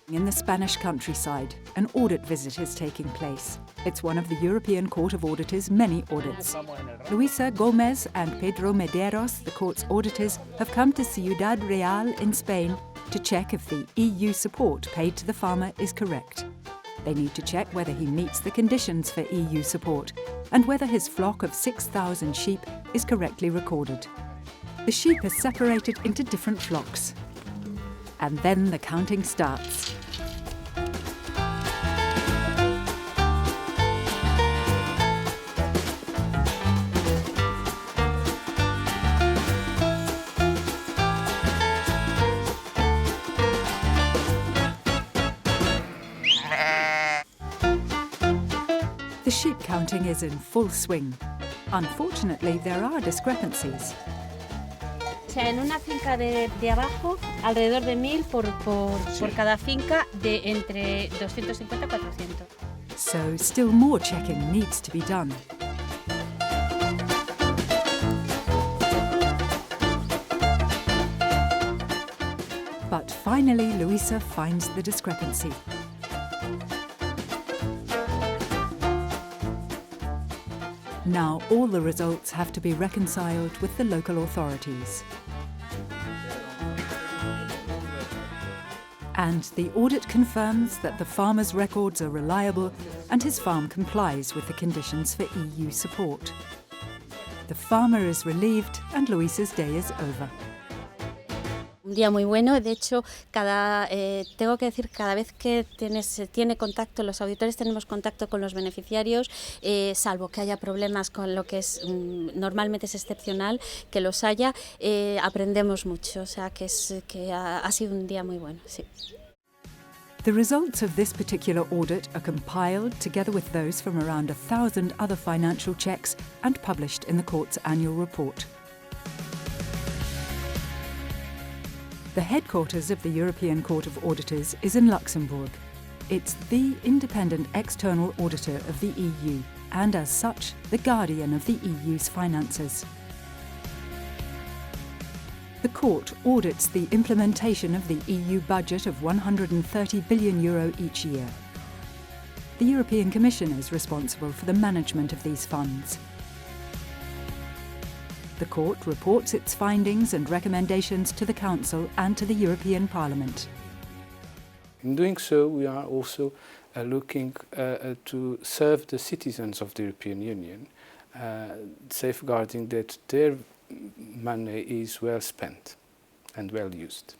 In the Spanish countryside, an audit visit is taking place. It's one of the European Court of Auditors' many audits. Luisa Gomez and Pedro Medeiros, the court's auditors, have come to Ciudad Real in Spain to check if the EU support paid to the farmer is correct. They need to check whether he meets the conditions for EU support and whether his flock of 6,000 sheep is correctly recorded. The sheep is separated into different flocks. And then the counting starts. The sheep counting is in full swing. Unfortunately, there are discrepancies. En una finca de abajo, alrededor de 1.000 por cada finca, de entre 250 y 400. So still more checking needs to be done. But finally, Luisa finds the discrepancy. Now all the results have to be reconciled with the local authorities. And the audit confirms that the farmer's records are reliable and his farm complies with the conditions for EU support. The farmer is relieved and Luisa's day is over. Un día muy bueno, de hecho, tengo que decir, cada vez que se tiene contacto, los auditores tenemos contacto con los beneficiarios, salvo que haya problemas con lo que normalmente es excepcional, que los haya, aprendemos mucho, o sea que ha sido un día muy bueno, sí. The results of this particular audit are compiled together with those from around 1,000 other financial checks and published in the court's annual report. The headquarters of the European Court of Auditors is in Luxembourg. It's the independent external auditor of the EU and, as such, the guardian of the EU's finances. The court audits the implementation of the EU budget of €130 billion each year. The European Commission is responsible for the management of these funds. The court reports its findings and recommendations to the Council and to the European Parliament. In doing so, we are also looking to serve the citizens of the European Union, safeguarding that their money is well spent and well used.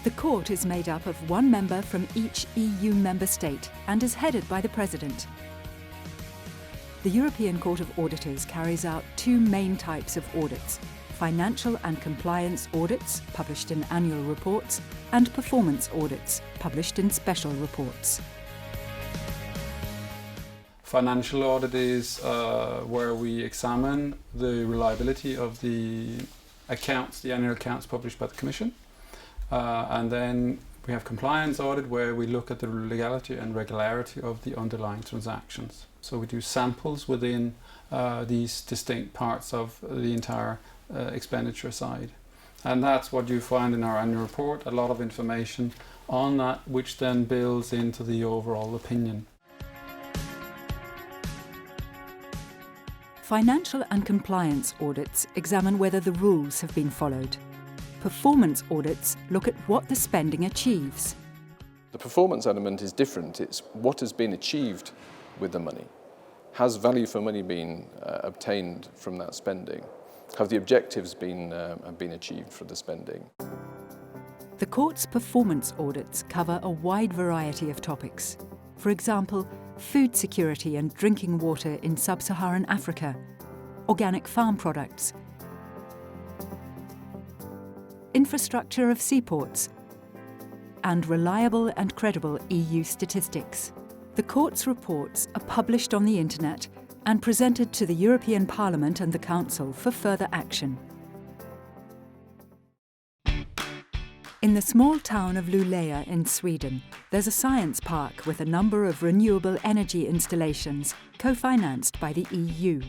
The court is made up of one member from each EU member state and is headed by the President. The European Court of Auditors carries out two main types of audits: financial and compliance audits, published in annual reports, and performance audits, published in special reports. Financial audit is where we examine the reliability of the accounts, the annual accounts published by the Commission. And then we have compliance audit, where we look at the legality and regularity of the underlying transactions. So we do samples within these distinct parts of the entire expenditure side. And that's what you find in our annual report, a lot of information on that, which then builds into the overall opinion. Financial and compliance audits examine whether the rules have been followed. Performance audits look at what the spending achieves. The performance element is different. It's what has been achieved with the money. Has value for money been obtained from that spending? Have the objectives been achieved for the spending? The court's performance audits cover a wide variety of topics. For example, food security and drinking water in sub-Saharan Africa, organic farm products, infrastructure of seaports, and reliable and credible EU statistics. The court's reports are published on the internet and presented to the European Parliament and the Council for further action. In the small town of Luleå in Sweden, there's a science park with a number of renewable energy installations co-financed by the EU.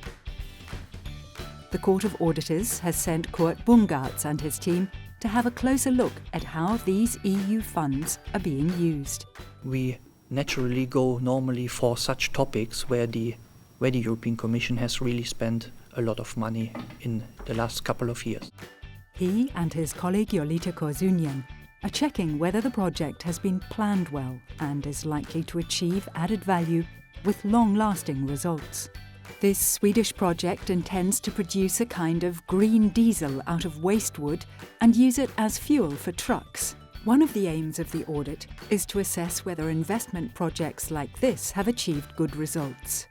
The Court of Auditors has sent Kurt Bungartz and his team to have a closer look at how these EU funds are being used. We naturally go normally for such topics where the European Commission has really spent a lot of money in the last couple of years. He and his colleague Jolita Korzunian are checking whether the project has been planned well and is likely to achieve added value with long-lasting results. This Swedish project intends to produce a kind of green diesel out of waste wood and use it as fuel for trucks. One of the aims of the audit is to assess whether investment projects like this have achieved good results.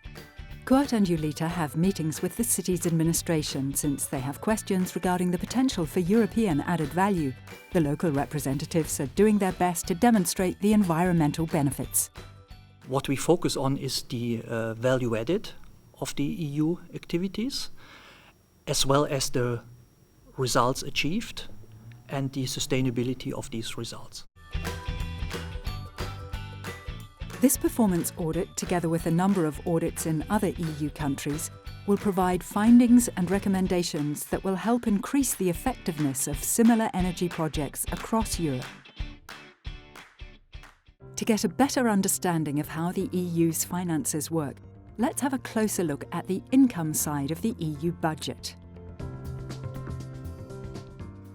Kurt and Jolita have meetings with the city's administration since they have questions regarding the potential for European added value. The local representatives are doing their best to demonstrate the environmental benefits. What we focus on is the value added of the EU activities, as well as the results achieved and the sustainability of these results. This performance audit, together with a number of audits in other EU countries, will provide findings and recommendations that will help increase the effectiveness of similar energy projects across Europe. To get a better understanding of how the EU's finances work, let's have a closer look at the income side of the EU budget.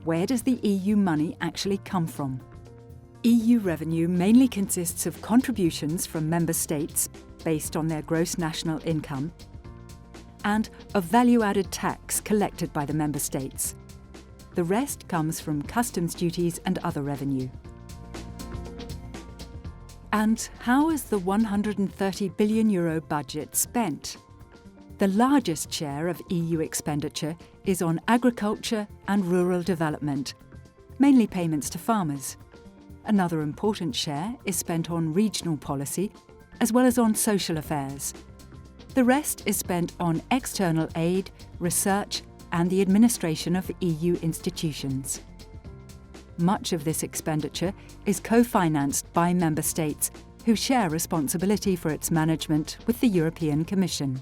Where does the EU money actually come from? EU revenue mainly consists of contributions from member states based on their gross national income and of value-added tax collected by the member states. The rest comes from customs duties and other revenue. And how is the €130 billion budget spent? The largest share of EU expenditure is on agriculture and rural development, mainly payments to farmers. Another important share is spent on regional policy, as well as on social affairs. The rest is spent on external aid, research, and the administration of EU institutions. Much of this expenditure is co-financed by member states, who share responsibility for its management with the European Commission.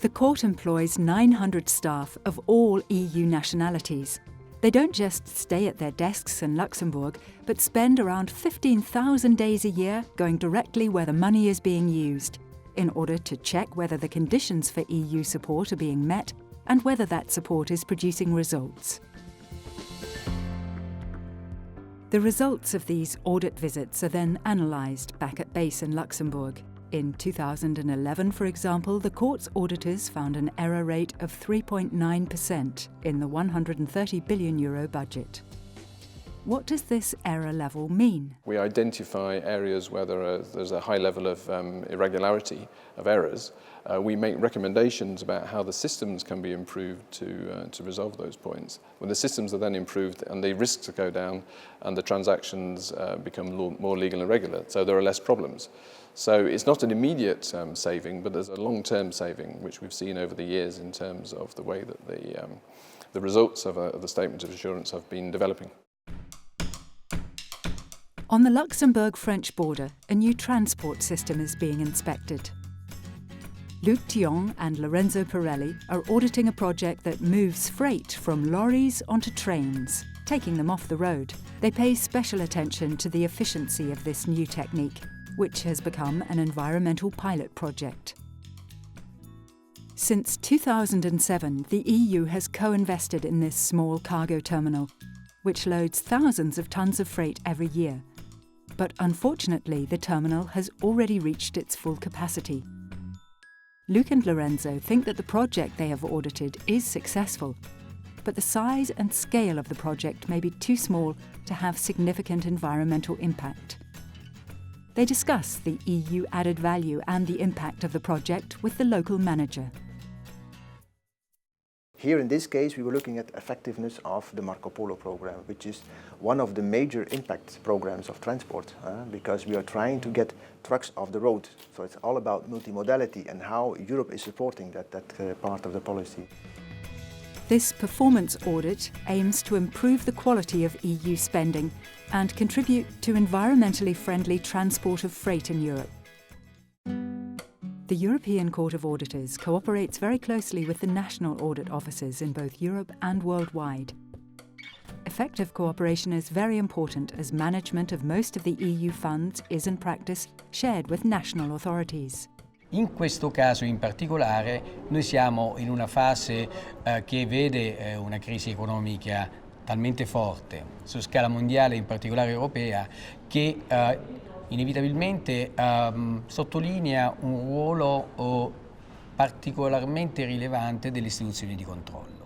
The court employs 900 staff of all EU nationalities. They don't just stay at their desks in Luxembourg, but spend around 15,000 days a year going directly where the money is being used, in order to check whether the conditions for EU support are being met and whether that support is producing results. The results of these audit visits are then analysed back at base in Luxembourg. In 2011, for example, the court's auditors found an error rate of 3.9% in the €130 billion budget. What does this error level mean? We identify areas where there's a high level of irregularity, of errors. We make recommendations about how the systems can be improved to resolve those points. When the systems are then improved and the risks go down and the transactions become more legal and regular, so there are less problems. So it's not an immediate saving, but there's a long-term saving, which we've seen over the years in terms of the way that the results of the Statement of Assurance have been developing. On the Luxembourg-French border, a new transport system is being inspected. Luc Thion and Lorenzo Pirelli are auditing a project that moves freight from lorries onto trains, taking them off the road. They pay special attention to the efficiency of this new technique, which has become an environmental pilot project. Since 2007, the EU has co-invested in this small cargo terminal, which loads thousands of tons of freight every year. But unfortunately, the terminal has already reached its full capacity. Luc and Lorenzo think that the project they have audited is successful, but the size and scale of the project may be too small to have significant environmental impact. They discuss the EU added value and the impact of the project with the local manager. Here in this case we were looking at effectiveness of the Marco Polo program, which is one of the major impact programs of transport, because we are trying to get trucks off the road. So it's all about multimodality and how Europe is supporting that part of the policy. This performance audit aims to improve the quality of EU spending and contribute to environmentally friendly transport of freight in Europe. The European Court of Auditors cooperates very closely with the national audit offices in both Europe and worldwide. Effective cooperation is very important as management of most of the EU funds is in practice shared with national authorities. In questo caso in particolare noi siamo in una fase che vede una crisi economica talmente forte su scala mondiale, in particolare europea, che inevitabilmente sottolinea un ruolo particolarmente rilevante delle istituzioni di controllo.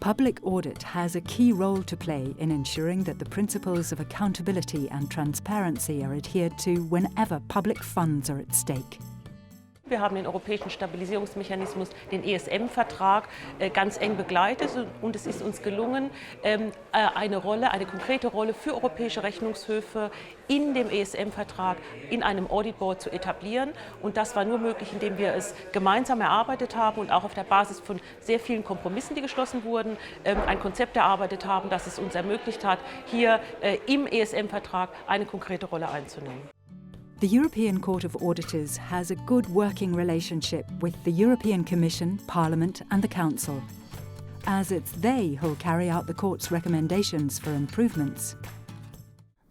Public audit has a key role to play in ensuring that the principles of accountability and transparency are adhered to whenever public funds are at stake. Wir haben den Europäischen Stabilisierungsmechanismus, den ESM-Vertrag, ganz eng begleitet und es ist uns gelungen, eine konkrete Rolle für europäische Rechnungshöfe in dem ESM-Vertrag in einem Audit Board zu etablieren. Und das war nur möglich, indem wir es gemeinsam erarbeitet haben und auch auf der Basis von sehr vielen Kompromissen, die geschlossen wurden, ein Konzept erarbeitet haben, das es uns ermöglicht hat, hier im ESM-Vertrag eine konkrete Rolle einzunehmen. The European Court of Auditors has a good working relationship with the European Commission, Parliament and the Council, as it's they who'll carry out the Court's recommendations for improvements.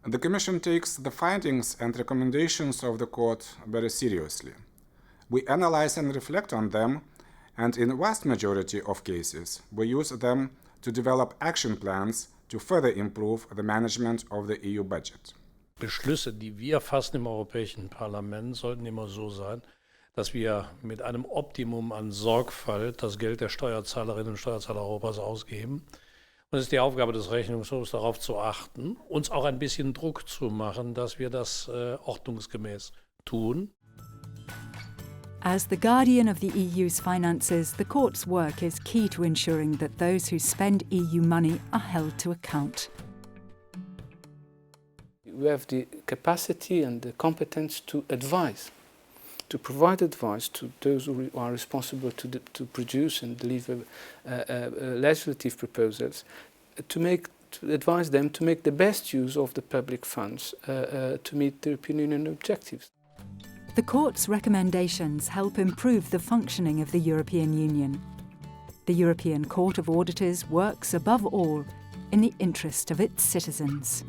The Commission takes the findings and recommendations of the Court very seriously. We analyze and reflect on them, and in the vast majority of cases, we use them to develop action plans to further improve the management of the EU budget. Beschlüsse, die wir fassen im Europäischen Parlament, sollten immer so sein, dass wir mit einem Optimum an Sorgfalt das Geld der Steuerzahlerinnen und Steuerzahler Europas ausgeben. Und es ist die Aufgabe des Rechnungshofs, darauf zu achten, uns auch ein bisschen Druck zu machen, dass wir das ordnungsgemäß tun. As the guardian of the EU's finances, the Court's work is key to ensuring that those who spend EU money are held to account. We have the capacity and the competence to advise, to provide advice to those who are responsible to produce and deliver legislative proposals, to advise them to make the best use of the public funds to meet the European Union objectives. The Court's recommendations help improve the functioning of the European Union. The European Court of Auditors works above all in the interest of its citizens.